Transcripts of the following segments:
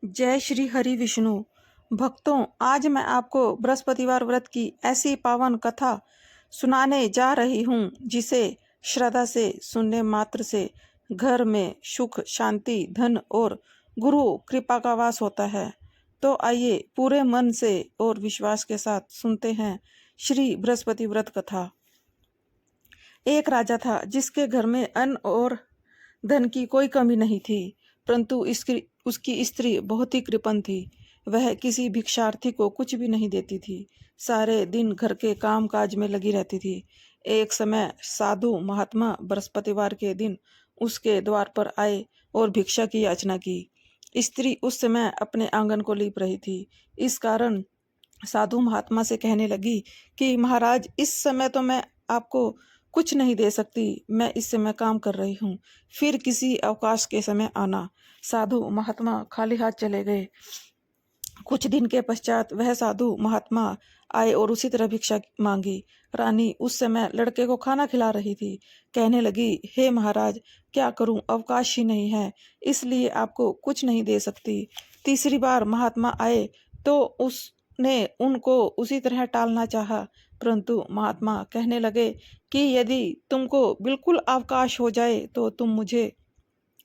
जय श्री हरि विष्णु भक्तों, आज मैं आपको बृहस्पतिवार व्रत की ऐसी पावन कथा सुनाने जा रही हूँ जिसे श्रद्धा से सुनने मात्र से घर में सुख, शांति, धन और गुरु कृपा का वास होता है। तो आइए पूरे मन से और विश्वास के साथ सुनते हैं श्री बृहस्पति व्रत कथा। एक राजा था जिसके घर में अन्न और धन की कोई कमी नहीं थी, परंतु उसकी स्त्री बहुत ही कृपण थी। वह किसी भिक्षार्थी को कुछ भी नहीं देती थी, सारे दिन घर के काम काज में लगी रहती थी। एक समय साधु महात्मा बृहस्पतिवार के दिन उसके द्वार पर आए और भिक्षा की याचना की। स्त्री उस समय अपने आंगन को लीप रही थी, इस कारण साधु महात्मा से कहने लगी कि महाराज, इस समय तो मैं आपको कुछ नहीं दे सकती, मैं इस समय काम कर रही हूँ, फिर किसी अवकाश के समय आना। साधु महात्मा खाली हाथ चले गए। कुछ दिन के पश्चात वह साधु महात्मा आए और उसी तरह भिक्षा मांगी। रानी उस समय लड़के को खाना खिला रही थी। कहने लगी, हे महाराज, क्या करूं, अवकाश ही नहीं है, इसलिए आपको कुछ नहीं दे सकती। तीसरी बार महात्मा आए तो उसने उनको उसी तरह टालना चाहा, परंतु महात्मा कहने लगे कि यदि तुमको बिल्कुल अवकाश हो जाए तो तुम मुझे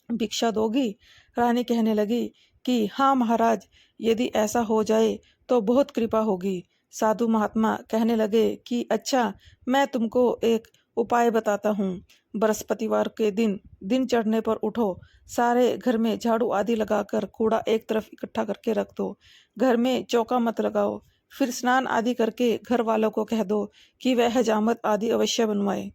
भिक्षा दोगी। रानी कहने लगी कि हाँ महाराज, यदि ऐसा हो जाए तो बहुत कृपा होगी। साधु महात्मा कहने लगे कि अच्छा, मैं तुमको एक उपाय बताता हूँ। बृहस्पतिवार के दिन चढ़ने पर उठो, सारे घर में झाड़ू आदि लगाकर कूड़ा एक तरफ इकट्ठा करके रख दो, घर में चौका मत लगाओ, फिर स्नान आदि करके घर वालों को कह दो कि वह हजामत आदि अवश्य बनवाए।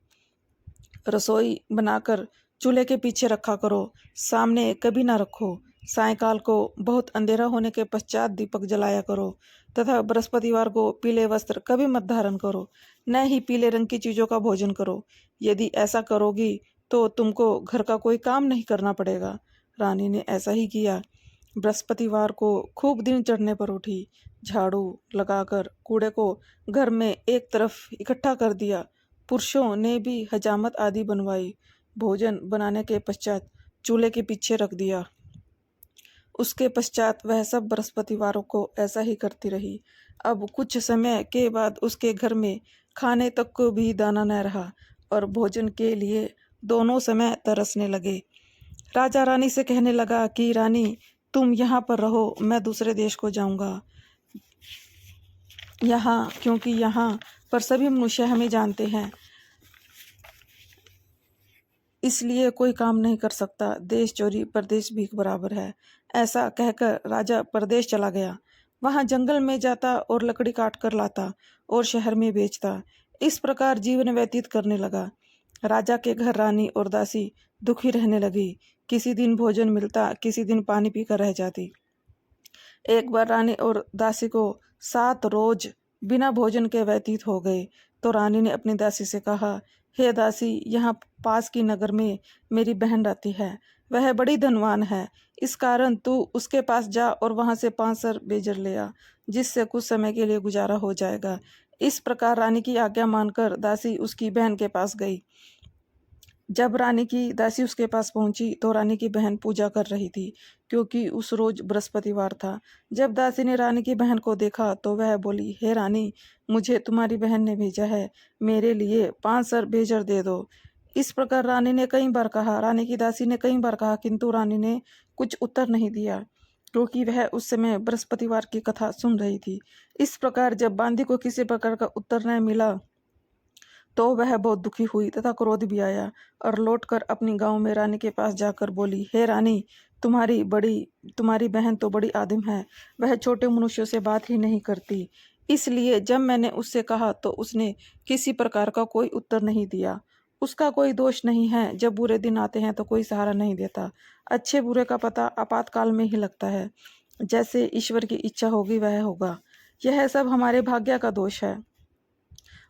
रसोई बनाकर चूल्हे के पीछे रखा करो, सामने कभी ना रखो। सायंकाल को बहुत अंधेरा होने के पश्चात दीपक जलाया करो तथा बृहस्पतिवार को पीले वस्त्र कभी मत धारण करो, न ही पीले रंग की चीजों का भोजन करो। यदि ऐसा करोगी तो तुमको घर का कोई काम नहीं करना पड़ेगा। रानी ने ऐसा ही किया। बृहस्पतिवार को खूब दिन चढ़ने पर उठी, झाड़ू लगाकर कूड़े को घर में एक तरफ इकट्ठा कर दिया। पुरुषों ने भी हजामत आदि बनवाई। भोजन बनाने के पश्चात चूल्हे के पीछे रख दिया। उसके पश्चात वह सब बृहस्पतिवारों को ऐसा ही करती रही। अब कुछ समय के बाद उसके घर में खाने तक को भी दाना न रहा और भोजन के लिए दोनों समय तरसने लगे। राजा रानी से कहने लगा कि रानी, तुम यहाँ पर रहो, मैं दूसरे देश को जाऊंगा। क्योंकि यहाँ पर सभी मनुष्य हमें जानते हैं, इसलिए कोई काम नहीं कर सकता। देश चोरी परदेश भीख बराबर है। ऐसा कहकर राजा परदेश चला गया। वहां जंगल में जाता और लकड़ी काट कर लाता और शहर में बेचता। इस प्रकार जीवन व्यतीत करने लगा। राजा के घर रानी और दासी दुखी रहने लगी। किसी दिन भोजन मिलता, किसी दिन पानी पीकर रह जाती। एक बार रानी और दासी को 7 रोज बिना भोजन के व्यतीत हो गए तो रानी ने अपनी दासी से कहा, हे दासी, यहाँ पास की नगर में मेरी बहन रहती है, वह बड़ी धनवान है, इस कारण तू उसके पास जा और वहां से 5 सर बेजर ले आ, जिससे कुछ समय के लिए गुजारा हो जाएगा। इस प्रकार रानी की आज्ञा मानकर दासी उसकी बहन के पास गई। जब रानी की दासी उसके पास पहुंची तो रानी की बहन पूजा कर रही थी, क्योंकि उस रोज बृहस्पतिवार था। जब दासी ने रानी की बहन को देखा तो वह बोली, हे रानी, मुझे तुम्हारी बहन ने भेजा है, मेरे लिए 5 सर बेजर दे दो। इस प्रकार रानी की दासी ने कई बार कहा, किंतु रानी ने कुछ उत्तर नहीं दिया, क्योंकि वह उस समय बृहस्पतिवार की कथा सुन रही थी। इस प्रकार जब बांदी को किसी प्रकार का उत्तर न मिला तो वह बहुत दुखी हुई तथा क्रोध भी आया और लौटकर अपनी गांव में रानी के पास जाकर बोली, हे रानी, तुम्हारी बहन तो बड़ी आदिम है, वह छोटे मनुष्यों से बात ही नहीं करती, इसलिए जब मैंने उससे कहा तो उसने किसी प्रकार का कोई उत्तर नहीं दिया। उसका कोई दोष नहीं है, जब बुरे दिन आते हैं तो कोई सहारा नहीं देता। अच्छे बुरे का पता आपातकाल में ही लगता है। जैसे ईश्वर की इच्छा होगी वह होगा। यह सब हमारे भाग्य का दोष है।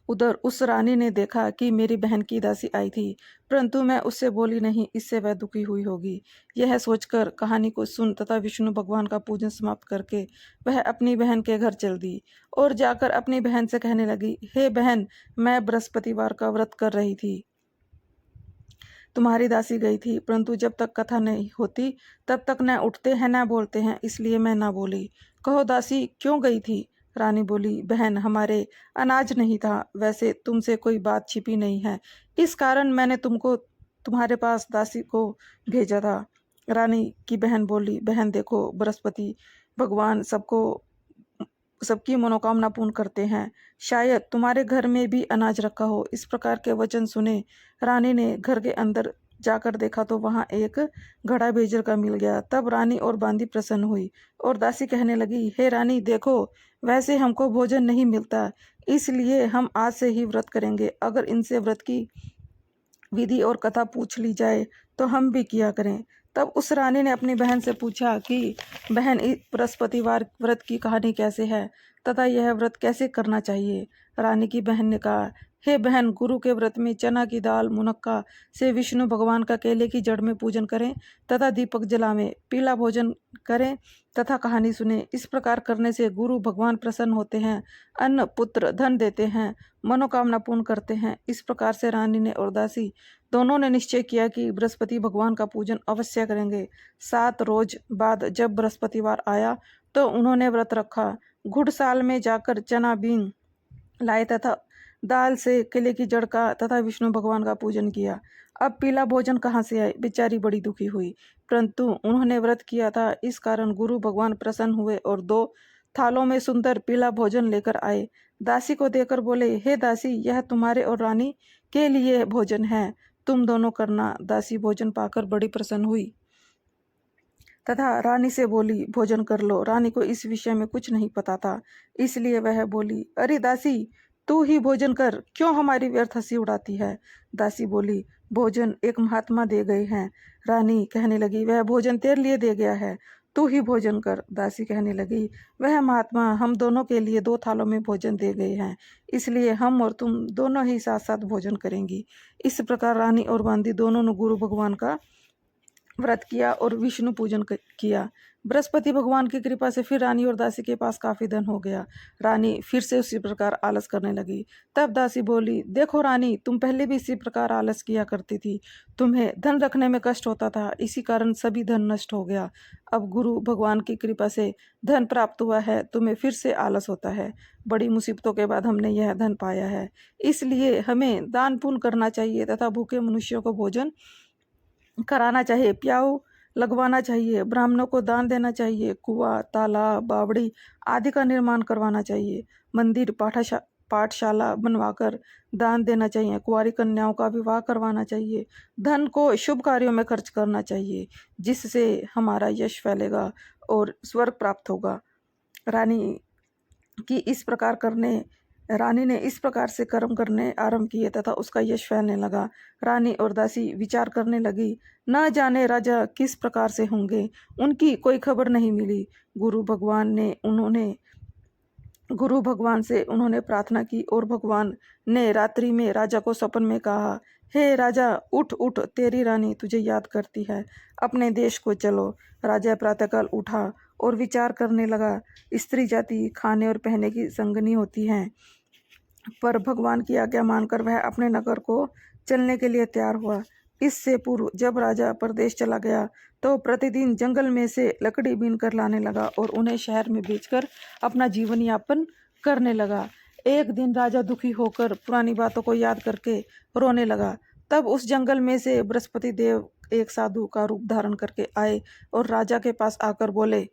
उधर उस रानी ने देखा कि मेरी बहन की दासी आई थी, परंतु मैं उससे बोली नहीं, इससे वह दुखी हुई होगी। यह सोचकर कहानी को सुन तथा विष्णु भगवान का पूजन समाप्त करके वह अपनी बहन के घर चल दी और जाकर अपनी बहन से कहने लगी, हे बहन, मैं बृहस्पतिवार का व्रत कर रही थी, तुम्हारी दासी गई थी, परंतु जब तक कथा नहीं होती तब तक न उठते हैं न बोलते हैं, इसलिए मैं ना बोली। कहो दासी क्यों गई थी? रानी बोली, बहन हमारे अनाज नहीं था, वैसे तुमसे कोई बात छिपी नहीं है, इस कारण मैंने तुमको तुम्हारे पास दासी को भेजा था। रानी की बहन बोली, बहन देखो, बृहस्पति भगवान सबकी मनोकामना पूर्ण करते हैं, शायद तुम्हारे घर में भी अनाज रखा हो। इस प्रकार के वचन सुने रानी ने घर के अंदर जाकर देखा तो वहां एक घड़ा भेजर का मिल गया। तब रानी और बांदी प्रसन्न हुई और दासी कहने लगी, हे रानी देखो, वैसे हमको भोजन नहीं मिलता, इसलिए हम आज से ही व्रत करेंगे। अगर इनसे व्रत की विधि और कथा पूछ ली जाए तो हम भी किया करें। तब उस रानी ने अपनी बहन से पूछा कि बहन, बृहस्पतिवार व्रत की कहानी कैसे है तथा यह व्रत कैसे करना चाहिए? रानी की बहन ने कहा, हे बहन, गुरु के व्रत में चना की दाल मुनक्का से विष्णु भगवान का केले की जड़ में पूजन करें तथा दीपक जलावें, पीला भोजन करें तथा कहानी सुने। इस प्रकार करने से गुरु भगवान प्रसन्न होते हैं, अन्न पुत्र धन देते हैं, मनोकामना पूर्ण करते हैं। इस प्रकार से रानी ने और दासी दोनों ने निश्चय किया कि बृहस्पति भगवान का पूजन अवश्य करेंगे। 7 रोज बाद जब बृहस्पतिवार आया तो उन्होंने व्रत रखा। घुड़साल में जाकर चना बीन लाए तथा दाल से केले की जड़ का तथा विष्णु भगवान का पूजन किया। अब पीला भोजन कहाँ से आए? बेचारी बड़ी दुखी हुई, परंतु उन्होंने व्रत किया था, इस कारण गुरु भगवान प्रसन्न हुए और 2 थालों में सुंदर पीला भोजन लेकर आए। दासी को देकर बोले, हे दासी, यह तुम्हारे और रानी के लिए भोजन है, तुम दोनों करना। दासी भोजन पाकर बड़ी प्रसन्न हुई तथा रानी से बोली, भोजन कर लो। रानी को इस विषय में कुछ नहीं पता था, इसलिए वह बोली, अरे दासी, तू ही भोजन कर, क्यों हमारी व्यर्थ हंसी उड़ाती है? दासी बोली, भोजन एक महात्मा दे गए हैं। रानी कहने लगी, वह भोजन तेरे लिए दे गया है, तू ही भोजन कर। दासी कहने लगी, वह महात्मा हम दोनों के लिए 2 थालों में भोजन दे गए हैं, इसलिए हम और तुम दोनों ही साथ साथ भोजन करेंगी। इस प्रकार रानी और बांदी दोनों ने गुरु भगवान का व्रत किया और विष्णु पूजन किया। बृहस्पति भगवान की कृपा से फिर रानी और दासी के पास काफी धन हो गया। रानी फिर से उसी प्रकार आलस करने लगी। तब दासी बोली, देखो रानी, तुम पहले भी इसी प्रकार आलस किया करती थी, तुम्हें धन रखने में कष्ट होता था, इसी कारण सभी धन नष्ट हो गया। अब गुरु भगवान की कृपा से धन प्राप्त हुआ है, तुम्हें फिर से आलस होता है। बड़ी मुसीबतों के बाद हमने यह धन पाया है, इसलिए हमें दान पुण्य करना चाहिए तथा भूखे मनुष्यों को भोजन कराना चाहिए, प्याऊ लगवाना चाहिए, ब्राह्मणों को दान देना चाहिए, कुआं, तालाब, बावड़ी आदि का निर्माण करवाना चाहिए, मंदिर पाठशाला बनवाकर दान देना चाहिए, कुंवारी कन्याओं का विवाह करवाना चाहिए, धन को शुभ कार्यों में खर्च करना चाहिए, जिससे हमारा यश फैलेगा और स्वर्ग प्राप्त होगा। रानी ने इस प्रकार से कर्म करने आरंभ किए तथा उसका यश फैलने लगा। रानी और दासी विचार करने लगी, न जाने राजा किस प्रकार से होंगे, उनकी कोई खबर नहीं मिली। गुरु भगवान से उन्होंने प्रार्थना की और भगवान ने रात्रि में राजा को स्वप्न में कहा, हे राजा, उठ उठ, तेरी रानी तुझे याद करती है, अपने देश को चलो। राजा प्रातःकाल उठा और विचार करने लगा, स्त्री जाति खाने और पहनने की संगनी होती है, पर भगवान की आज्ञा मानकर वह अपने नगर को चलने के लिए तैयार हुआ। इससे पूर्व जब राजा परदेश चला गया तो प्रतिदिन जंगल में से लकड़ी बीन कर लाने लगा और उन्हें शहर में बेचकर अपना जीवन यापन करने लगा। एक दिन राजा दुखी होकर पुरानी बातों को याद करके रोने लगा। तब उस जंगल में से बृहस्पति देव एक साधु का रूप धारण करके आए और राजा के पास आकर बोले,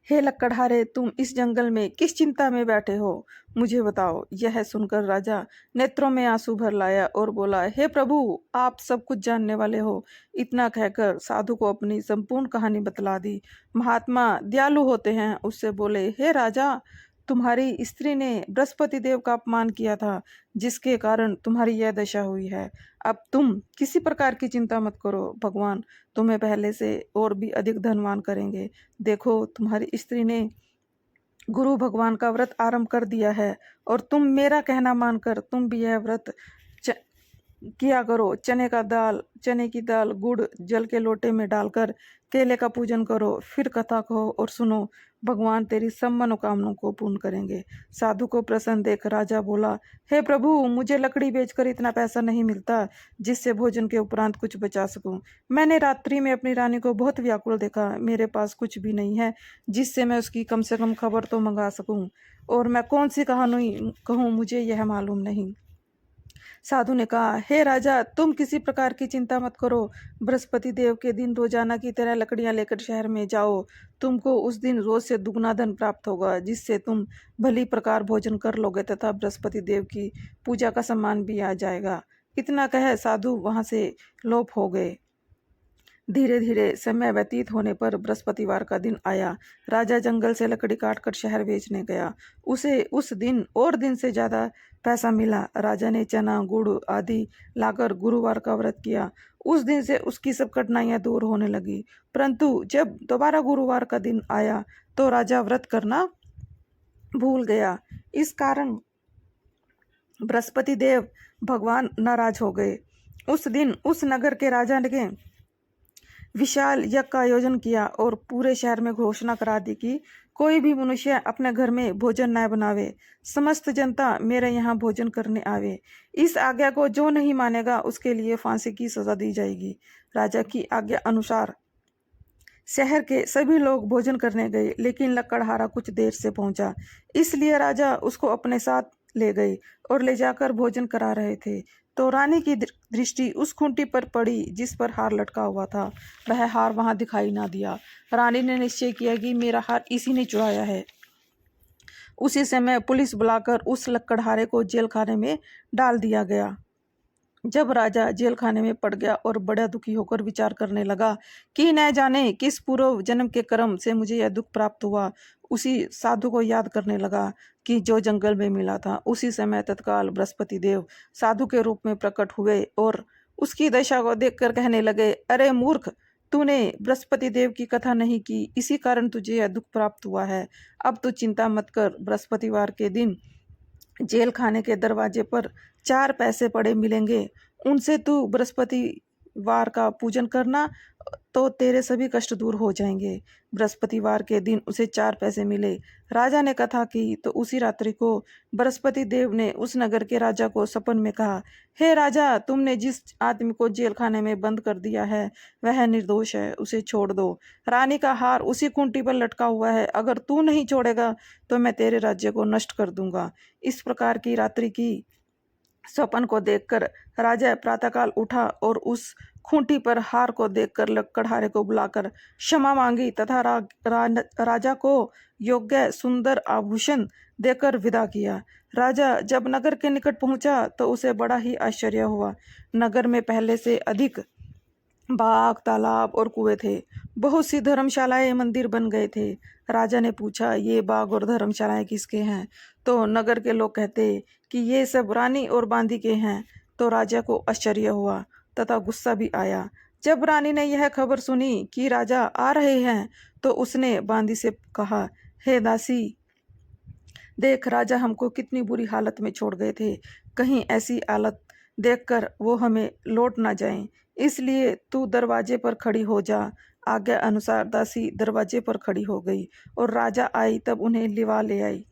हे लक्कड़हारे, तुम इस जंगल में किस चिंता में बैठे हो, मुझे बताओ। यह सुनकर राजा नेत्रों में आंसू भर लाया और बोला, हे प्रभु, आप सब कुछ जानने वाले हो। इतना कहकर साधु को अपनी संपूर्ण कहानी बतला दी। महात्मा दयालु होते हैं, उससे बोले, हे राजा, तुम्हारी स्त्री ने बृहस्पति देव का अपमान किया था, जिसके कारण तुम्हारी यह दशा हुई है। अब तुम किसी प्रकार की चिंता मत करो, भगवान तुम्हें पहले से और भी अधिक धनवान करेंगे। देखो, तुम्हारी स्त्री ने गुरु भगवान का व्रत आरंभ कर दिया है और तुम मेरा कहना मानकर तुम भी यह व्रत किया करो। चने की दाल गुड़ जल के लोटे में डालकर केले का पूजन करो, फिर कथा कहो और सुनो, भगवान तेरी सब मनोकामनाओं को पूर्ण करेंगे। साधु को प्रसन्न देख राजा बोला, हे प्रभु, मुझे लकड़ी बेचकर इतना पैसा नहीं मिलता जिससे भोजन के उपरांत कुछ बचा सकूं। मैंने रात्रि में अपनी रानी को बहुत व्याकुल देखा, मेरे पास कुछ भी नहीं है जिससे मैं उसकी कम से कम खबर तो मंगा सकूं, और मैं कौन सी कहानी कहूँ मुझे यह मालूम नहीं। साधु ने कहा, हे राजा, तुम किसी प्रकार की चिंता मत करो। बृहस्पति देव के दिन रोजाना की तरह लकड़ियां लेकर शहर में जाओ। तुमको उस दिन रोज से दुगना धन प्राप्त होगा, जिससे तुम भली प्रकार भोजन कर लोगे तथा बृहस्पति देव की पूजा का सम्मान भी आ जाएगा। इतना कह साधु वहां से लोप हो गए। धीरे धीरे समय व्यतीत होने पर बृहस्पतिवार का दिन आया। राजा जंगल से लकड़ी काटकर शहर बेचने गया। उसे उस दिन और दिन से ज्यादा पैसा मिला। राजा ने चना गुड़ आदि लाकर गुरुवार का व्रत किया। उस दिन से उसकी सब कठिनाइयां दूर होने लगी। परंतु जब दोबारा गुरुवार का दिन आया तो राजा व्रत करना भूल गया। इस कारण बृहस्पति देव भगवान नाराज हो गए। उस दिन उस नगर के राजा ने विशाल यज्ञ का आयोजन किया और पूरे शहर में घोषणा करा दी कि कोई भी मनुष्य अपने घर में भोजन न बनावे, समस्त जनता मेरे यहाँ भोजन करने आवे। इस आज्ञा को जो नहीं मानेगा उसके लिए फांसी की सजा दी जाएगी। राजा की आज्ञा अनुसार शहर के सभी लोग भोजन करने गए, लेकिन लकड़हारा कुछ देर से पहुंचा, इसलिए राजा उसको अपने साथ ले गए और ले जाकर भोजन करा रहे थे तो रानी की दृष्टि उस खूंटी पर पड़ी जिस पर हार लटका हुआ था। वह हार वहां दिखाई ना दिया। रानी ने निश्चय किया कि मेरा हार इसी ने चुराया है। उसी समय पुलिस बुलाकर उस लकड़हारे को जेल खाने में डाल दिया गया। जब राजा जेल खाने में पड़ गया और बड़ा दुखी होकर विचार करने लगा कि न जाने किस पूर्व जन्म के कर्म से मुझे यह दुख प्राप्त हुआ, उसी साधु को याद करने लगा कि जो जंगल में मिला था। उसी समय तत्काल बृहस्पति देव साधु के रूप में प्रकट हुए और उसकी दशा को देखकर कहने लगे, अरे मूर्ख, तूने बृहस्पति देव की कथा नहीं की, इसी कारण तुझे यह दुख प्राप्त हुआ है। अब तू चिंता मत कर। बृहस्पतिवार के दिन जेल खाने के दरवाजे पर 4 पैसे पड़े मिलेंगे, उनसे तू बृहस्पतिवार का पूजन करना तो तेरे सभी कष्ट दूर हो जाएंगे। बृहस्पतिवार के दिन उसे 4 पैसे मिले। राजा ने कथा की तो उसी रात्रि को बृहस्पति देव ने उस नगर के राजा को सपन में कहा, हे राजा, तुमने जिस आदमी को जेल खाने में बंद कर दिया है वह निर्दोष है, उसे छोड़ दो। रानी का हार उसी खूंटी पर लटका हुआ है, अगर तू नहीं छोड़ेगा तो मैं तेरे राज्य को नष्ट कर दूंगा। इस प्रकार की रात्रि की स्वप्न को देखकर राजा प्रातःकाल उठा और उस खूंटी पर हार को देखकर लकड़हारे को बुलाकर क्षमा मांगी तथा राजा को योग्य सुंदर आभूषण देकर विदा किया। राजा जब नगर के निकट पहुंचा तो उसे बड़ा ही आश्चर्य हुआ। नगर में पहले से अधिक बाग, तालाब और कुएं थे। बहुत सी धर्मशालाएं, मंदिर बन गए थे। राजा ने पूछा, ये बाग और धर्मशालाएं किसके हैं? तो नगर के लोग कहते कि ये सब रानी और बांदी के हैं। तो राजा को आश्चर्य हुआ तथा गुस्सा भी आया। जब रानी ने यह खबर सुनी कि राजा आ रहे हैं तो उसने बांदी से कहा, हे दासी, देख, राजा हमको कितनी बुरी हालत में छोड़ गए थे, कहीं ऐसी हालत देखकर वो हमें लौट ना जाएं, इसलिए तू दरवाजे पर खड़ी हो जा। आज्ञा अनुसार दासी दरवाजे पर खड़ी हो गई और राजा आई तब उन्हें लिवा ले आई।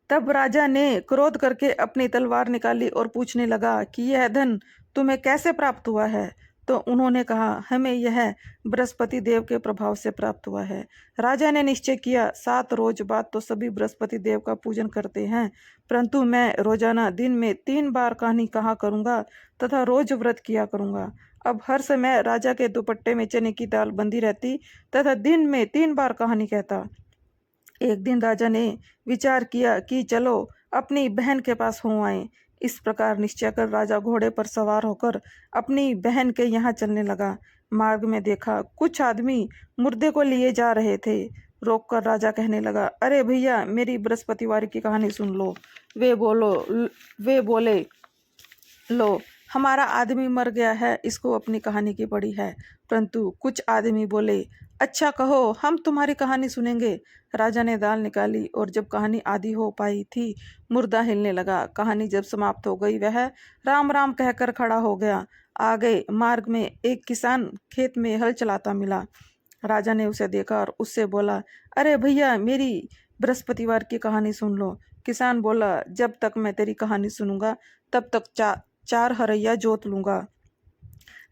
तब राजा ने क्रोध करके अपनी तलवार निकाली और पूछने लगा कि यह धन तुम्हें कैसे प्राप्त हुआ है? तो उन्होंने कहा, हमें यह बृहस्पति देव के प्रभाव से प्राप्त हुआ है। राजा ने निश्चय किया, 7 रोज बाद तो सभी बृहस्पति देव का पूजन करते हैं, परंतु मैं रोजाना दिन में 3 बार कहानी कहा करूंगा तथा रोज व्रत किया करूंगा। अब हर समय राजा के दुपट्टे में चने की दाल बंधी रहती तथा दिन में 3 बार कहानी कहता। एक दिन राजा ने विचार किया कि चलो अपनी बहन के पास हो आए। इस प्रकार निश्चय कर राजा घोड़े पर सवार होकर अपनी बहन के यहाँ चलने लगा। मार्ग में देखा कुछ आदमी मुर्दे को लिए जा रहे थे। रोककर राजा कहने लगा, अरे भैया, मेरी बृहस्पतिवार की कहानी सुन लो। वे बोले, लो, हमारा आदमी मर गया है, इसको अपनी कहानी की पड़ी है। परंतु कुछ आदमी बोले, अच्छा कहो, हम तुम्हारी कहानी सुनेंगे। राजा ने दाल निकाली और जब कहानी आधी हो पाई थी, मुर्दा हिलने लगा। कहानी जब समाप्त हो गई, वह राम राम कहकर खड़ा हो गया। आगे मार्ग में एक किसान खेत में हल चलाता मिला। राजा ने उसे देखा और उससे बोला, अरे भैया, मेरी बृहस्पतिवार की कहानी सुन लो। किसान बोला, जब तक मैं तेरी कहानी सुनूंगा तब तक चार हरैया जोत लूंगा।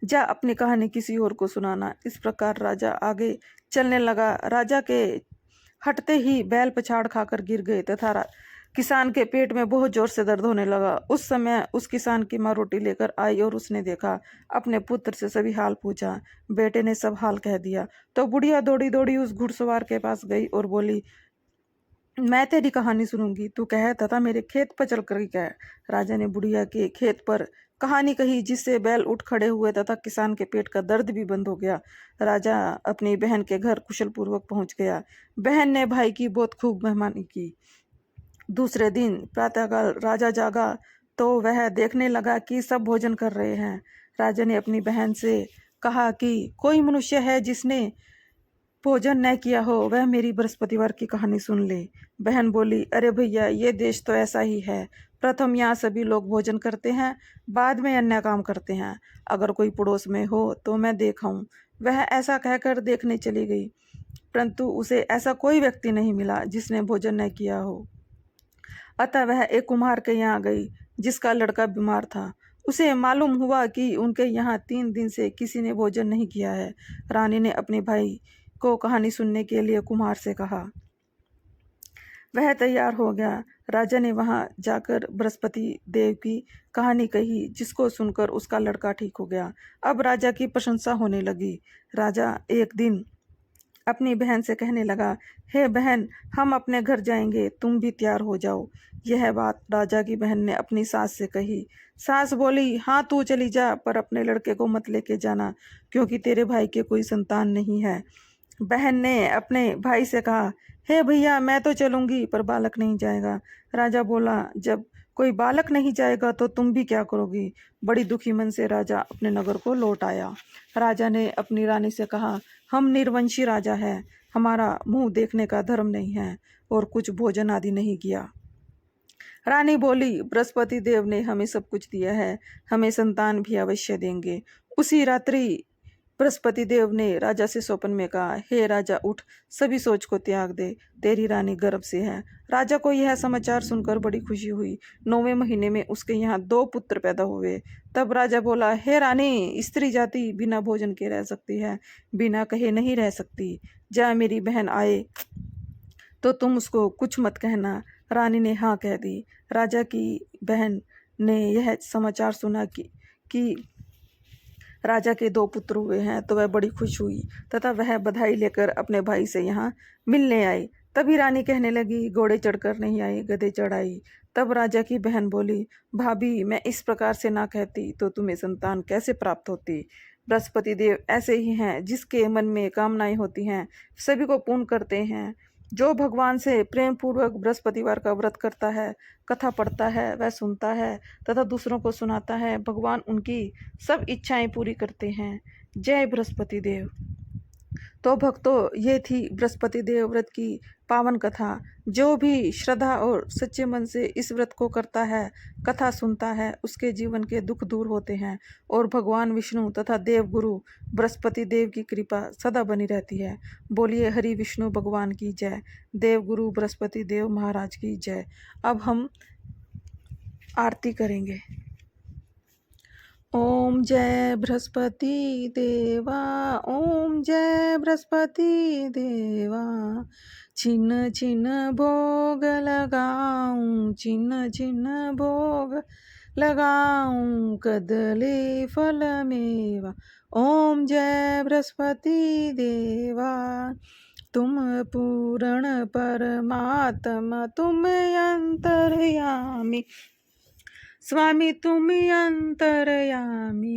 जा अपनी कहानी किसी और को सुनाना। इस प्रकार राजा आगे चलने लगा। राजा के हटते ही बैल पछाड़ खाकर गिर गए तथा किसान के पेट में बहुत जोर से दर्द होने लगा। उस समय उस किसान की माँ रोटी लेकर आई और उसने देखा, अपने पुत्र से सभी हाल पूछा। बेटे ने सब हाल कह दिया तो बुढ़िया दौड़ी दौड़ी उस घुड़सवार के पास गई और बोली, मैं तेरी कहानी सुनूंगी, तू कह तथा मेरे खेत पर चल कर कह। राजा ने बुढ़िया के खेत पर कहानी कही, जिससे बैल उठ खड़े हुए तथा किसान के पेट का दर्द भी बंद हो गया। राजा अपनी बहन के घर कुशल पूर्वक पहुंच गया। बहन ने भाई की बहुत खूब मेहमानी की। दूसरे दिन प्रातःकाल राजा जागा तो वह देखने लगा कि सब भोजन कर रहे हैं। राजा ने अपनी बहन से कहा कि कोई मनुष्य है जिसने भोजन न किया हो, वह मेरी बृहस्पतिवार की कहानी सुन ले। बहन बोली, अरे भैया, ये देश तो ऐसा ही है। प्रथम यहाँ सभी लोग भोजन करते हैं, बाद में अन्य काम करते हैं। अगर कोई पड़ोस में हो तो मैं देखाऊं। वह ऐसा कहकर देखने चली गई, परंतु उसे ऐसा कोई व्यक्ति नहीं मिला जिसने भोजन न किया हो। अतः वह एक कुम्हार के यहाँ गई, जिसका लड़का बीमार था। उसे मालूम हुआ कि उनके यहाँ 3 दिन से किसी ने भोजन नहीं किया है। रानी ने अपने भाई को कहानी सुनने के लिए कुम्हार से कहा। वह तैयार हो गया। राजा ने वहां जाकर बृहस्पति देव की कहानी कही, जिसको सुनकर उसका लड़का ठीक हो गया। अब राजा की प्रशंसा होने लगी। राजा एक दिन अपनी बहन से कहने लगा, हे बहन, हम अपने घर जाएंगे, तुम भी तैयार हो जाओ। यह बात राजा की बहन ने अपनी सास से कही। सास बोली, हाँ तू चली जा, पर अपने लड़के को मत लेके जाना, क्योंकि तेरे भाई के कोई संतान नहीं है। बहन ने अपने भाई से कहा, हे भैया, मैं तो चलूंगी, पर बालक नहीं जाएगा। राजा बोला, जब कोई बालक नहीं जाएगा तो तुम भी क्या करोगी। बड़ी दुखी मन से राजा अपने नगर को लौट आया। राजा ने अपनी रानी से कहा, हम निर्वंशी राजा हैं, हमारा मुंह देखने का धर्म नहीं है, और कुछ भोजन आदि नहीं किया। रानी बोली, बृहस्पति देव ने हमें सब कुछ दिया है, हमें संतान भी अवश्य देंगे। उसी रात्रि बृहस्पति देव ने राजा से स्वप्न में कहा, हे राजा, उठ, सभी सोच को त्याग दे, तेरी रानी गर्भ से है। राजा को यह समाचार सुनकर बड़ी खुशी हुई। 9वें महीने में उसके यहाँ 2 पुत्र पैदा हुए। तब राजा बोला, हे रानी, स्त्री जाति बिना भोजन के रह सकती है, बिना कहे नहीं रह सकती। जा, मेरी बहन आए तो तुम उसको कुछ मत कहना। रानी ने हाँ कह दी। राजा की बहन ने यह समाचार सुना कि राजा के 2 पुत्र हुए हैं, तो वह बड़ी खुश हुई तथा वह बधाई लेकर अपने भाई से यहाँ मिलने आई। तभी रानी कहने लगी, घोड़े चढ़कर नहीं आई, गधे चढ़ आई। तब राजा की बहन बोली, भाभी, मैं इस प्रकार से ना कहती तो तुम्हें संतान कैसे प्राप्त होती। बृहस्पति देव ऐसे ही हैं, जिसके मन में कामनाएं होती हैं सभी को पूर्ण करते हैं। जो भगवान से प्रेम पूर्वक बृहस्पतिवार का व्रत करता है, कथा पढ़ता है, वह सुनता है तथा दूसरों को सुनाता है, भगवान उनकी सब इच्छाएं पूरी करते हैं। जय बृहस्पति देव। तो भक्तों, ये थी बृहस्पति देव व्रत की पावन कथा। जो भी श्रद्धा और सच्चे मन से इस व्रत को करता है, कथा सुनता है, उसके जीवन के दुख दूर होते हैं और भगवान विष्णु तथा देव गुरु बृहस्पति देव की कृपा सदा बनी रहती है। बोलिए हरि विष्णु भगवान की जय, देव गुरु बृहस्पति देव महाराज की जय। अब हम आरती करेंगे। ओम जय बृहस्पति देवा, ओम जय बृहस्पति देवा। छिन्न छिन्न भोग लगाऊं, छिन्न छिन्न भोग लगाऊं, कदली फल मेवा। ओम जय बृहस्पति देवा। तुम पूर्ण परमात्मा, तुम अंतर्यामी, स्वामी तुम्ही अंतरयामी,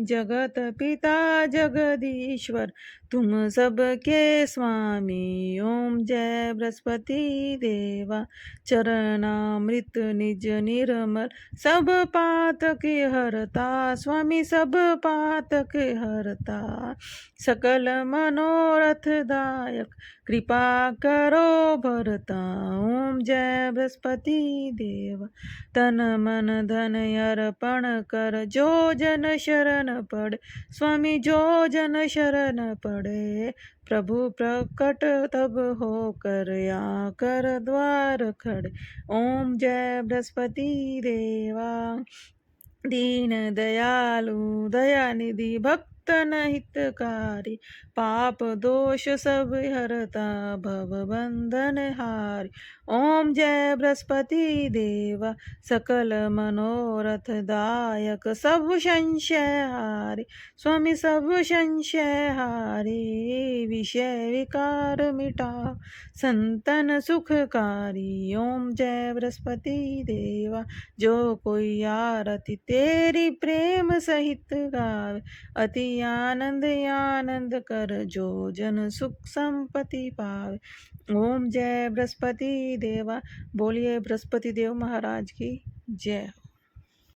जगत पिता जगदीश्वर, तुम सबके स्वामी। ओम जय बृहस्पति देवा, चरणामृत निज निर्मल, सब पातक हरता। स्वामी सब पातक हरता, सकल मनोरथ दायक, कृपा करो भरता। ओम जय बृहस्पति देवा, तन मन धन अर्पण कर, जो जन शरण पड़े। स्वामी जो जन शरण पड़े, प्रभु प्रकट तब हो कर, या कर द्वार खड़े। ओम जय बृहस्पति देवा, दीन दयालु दयानिधि, भक्त हितकारी, पाप दोष सब हरता, भव बंधन हारी। ओम जय बृहस्पति देवा, सकल मनोरथ दायक, सब संशय हारी। स्वामी सब संशय हारी, विषय विकार मिटाओ, संतन सुखकारी। ओम जय बृहस्पति देवा, जो कोई आरती तेरी प्रेम सहित गावे, अति आनंद आनंद कर, जो जन सुख संपत्ति पावे। ओम जय बृहस्पति देवा। बोलिए बृहस्पति देव महाराज की जय हो।